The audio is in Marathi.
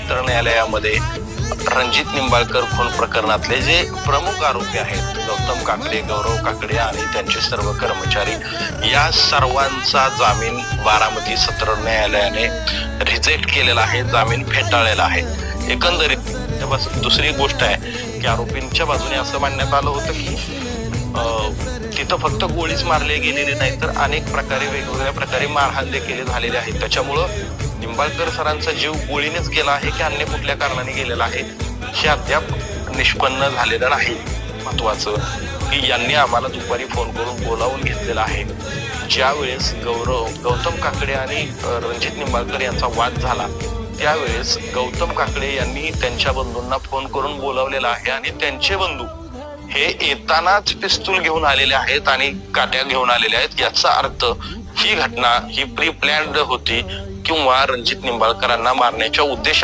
सत्र न्यायालयामध्ये रणजित निंबाळकर खून प्रकरणातले जे प्रमुख आरोपी आहेत, गौतम काकडे, गौरव काकडे आणि त्यांचे सर्व कर्मचारी, या सर्वांचा जामीन बारामती सत्र न्यायालयाने रिजेक्ट केलेला आहे, जामीन फेटाळलेला आहे. एकंदरीत दुसरी गोष्ट आहे की आरोपींच्या बाजूने असं मानण्यात आलं होतं की तिथं फक्त गोळीच मारले गेलेले नाही, तर अनेक प्रकारे वेगवेगळ्या प्रकारे मारहाण देखील झालेले आहेत. त्याच्यामुळं निंबाळकर सरांचा जीव गोळीनेच गेला आहे की अन्य कुठल्या कारणाने गेलेला आहे हे अद्याप निष्पन्न झालेलं नाही. महत्वाचं की यांनी आम्हाला दुपारी फोन करून बोलावून घेतलेला आहे. ज्या वेळेस गौतम काकडे आणि रणजित निंबाळकर यांचा वाद झाला त्यावेळेस गौतम काकडे यांनी त्यांच्या बंधूंना फोन करून बोलावलेला आहे आणि त्यांचे बंधू हे येतानाच पिस्तूल घेऊन आलेले आहेत आणि काट्या घेऊन आलेले आहेत. याचा अर्थ ही घटना ही प्री प्लॅन्ड होती किंवा रणजित निंबाळकरांना मारण्याच्या उद्देशाने